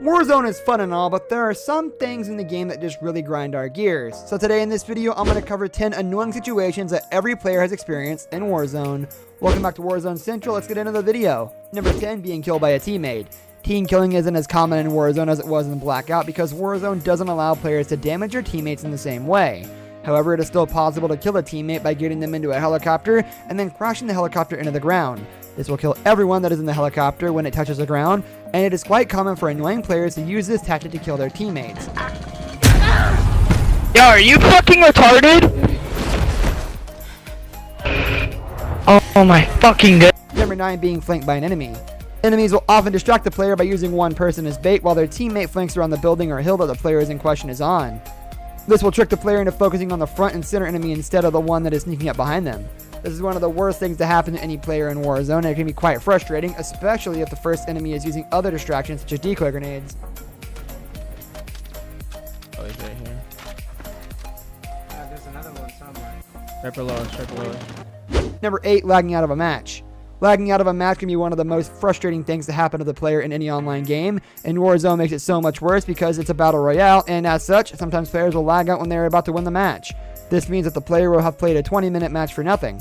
Warzone is fun and all, but there are some things in the game that just really grind our gears. So today in this video, I'm going to cover 10 annoying situations that every player has experienced in Warzone. Welcome back to Warzone Central, let's get into the video. Number 10, being killed by a teammate. Team killing isn't as common in Warzone as it was in Blackout because Warzone doesn't allow players to damage their teammates in the same way. However, it is still possible to kill a teammate by getting them into a helicopter and then crashing the helicopter into the ground. This will kill everyone that is in the helicopter when it touches the ground, and it is quite common for annoying players to use this tactic to kill their teammates. Yo, are you fucking retarded? Oh my fucking god. Number 9, being flanked by an enemy. Enemies will often distract the player by using one person as bait while their teammate flanks around the building or hill that the player in question is on. This will trick the player into focusing on the front and center enemy instead of the one that is sneaking up behind them. This is one of the worst things to happen to any player in Warzone, and it can be quite frustrating, especially if the first enemy is using other distractions such as decoy grenades. Oh, he's right here. There's another one somewhere. Right below us, right below us. Number 8, lagging out of a match. Lagging out of a match can be one of the most frustrating things to happen to the player in any online game, and Warzone makes it so much worse because it's a battle royale, and as such, sometimes players will lag out when they're about to win the match. This means that the player will have played a 20-minute match for nothing.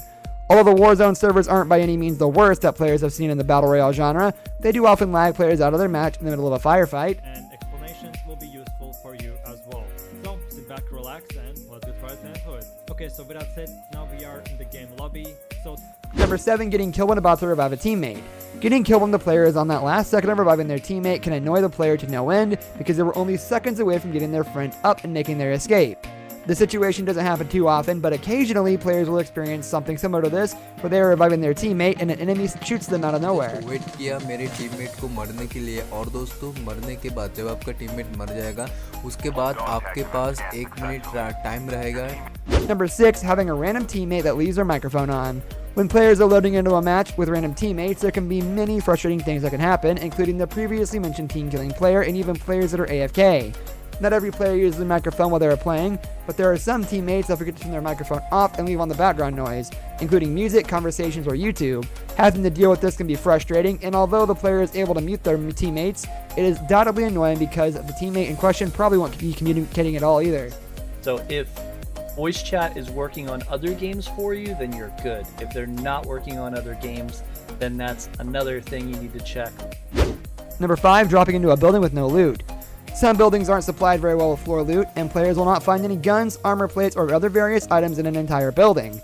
Although the Warzone servers aren't by any means the worst that players have seen in the battle royale genre, they do often lag players out of their match in the middle of a firefight. And explanations will be useful for you as well. So sit back, relax, and let's get right into it. Okay, so with that said, now we are in the game lobby. So Number 7, getting killed when about to revive a teammate. Getting killed when the player is on that last second of reviving their teammate can annoy the player to no end because they were only seconds away from getting their friend up and making their escape. The situation doesn't happen too often, but occasionally players will experience something similar to this where they are reviving their teammate and an enemy shoots them out of nowhere. Wait किया मेरे teammate को मरने के लिए और दोस्तों मरने के बाद जब आपका टीममेट मर जाएगा उसके बाद आपके पास 1 मिनट टाइम रहेगा. Number 6, having a random teammate that leaves their microphone on. When players are loading into a match with random teammates, there can be many frustrating things that can happen, including the previously mentioned team-killing player and even players that are AFK. Not every player uses the microphone while they are playing, but there are some teammates that forget to turn their microphone off and leave on the background noise, including music, conversations, or YouTube. Having to deal with this can be frustrating, and although the player is able to mute their teammates, it is undoubtedly annoying because the teammate in question probably won't be communicating at all either. So if voice chat is working on other games for you, then you're good. If they're not working on other games, then that's another thing you need to check. Number 5, dropping into a building with no loot. Some buildings aren't supplied very well with floor loot, and players will not find any guns, armor plates, or other various items in an entire building.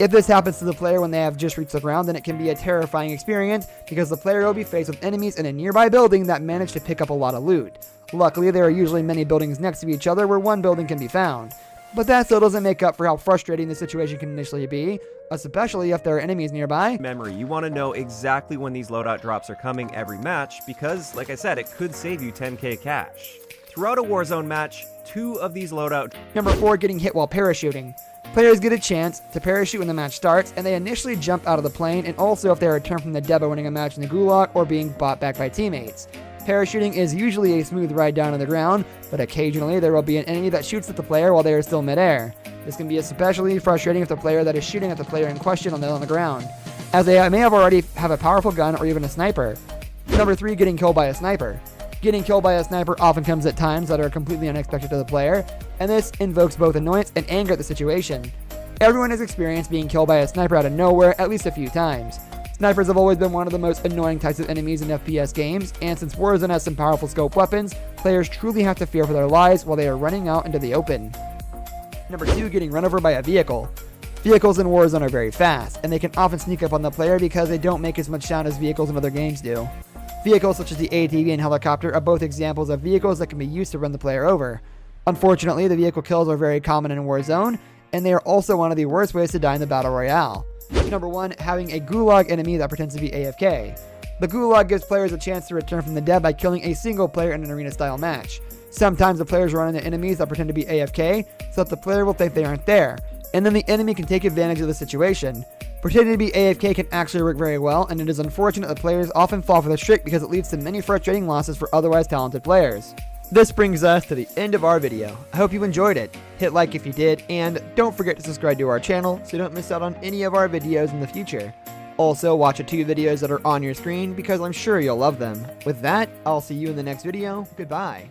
If this happens to the player when they have just reached the ground, then it can be a terrifying experience because the player will be faced with enemies in a nearby building that manage to pick up a lot of loot. Luckily, there are usually many buildings next to each other where one building can be found. But that still doesn't make up for how frustrating the situation can initially be, especially if there are enemies nearby. Memory, you want to know exactly when these loadout drops are coming every match because, like I said, it could save you 10k cash. Throughout a Warzone match, 2 of these loadout... Number 4, getting hit while parachuting. Players get a chance to parachute when the match starts, and they initially jump out of the plane, and also if they are returned from the dead by winning a match in the gulag or being bought back by teammates. Parachuting is usually a smooth ride down to the ground, but occasionally there will be an enemy that shoots at the player while they are still midair. This can be especially frustrating if the player that is shooting at the player in question on the ground, as they may already have a powerful gun or even a sniper. Number 3, getting killed by a sniper. Getting killed by a sniper often comes at times that are completely unexpected to the player, and this invokes both annoyance and anger at the situation. Everyone has experienced being killed by a sniper out of nowhere at least a few times. Snipers have always been one of the most annoying types of enemies in FPS games, and since Warzone has some powerful scope weapons, players truly have to fear for their lives while they are running out into the open. Number 2, getting run over by a vehicle. Vehicles in Warzone are very fast, and they can often sneak up on the player because they don't make as much sound as vehicles in other games do. Vehicles such as the ATV and helicopter are both examples of vehicles that can be used to run the player over. Unfortunately, the vehicle kills are very common in Warzone, and they are also one of the worst ways to die in the Battle Royale. Number 1, having a gulag enemy that pretends to be AFK. The gulag gives players a chance to return from the dead by killing a single player in an arena-style match. Sometimes the players run into enemies that pretend to be AFK so that the player will think they aren't there, and then the enemy can take advantage of the situation. Pretending to be AFK can actually work very well, and it is unfortunate that players often fall for this trick because it leads to many frustrating losses for otherwise talented players. This brings us to the end of our video. I hope you enjoyed it. Hit like if you did, and don't forget to subscribe to our channel so you don't miss out on any of our videos in the future. Also, watch the 2 videos that are on your screen because I'm sure you'll love them. With that, I'll see you in the next video. Goodbye.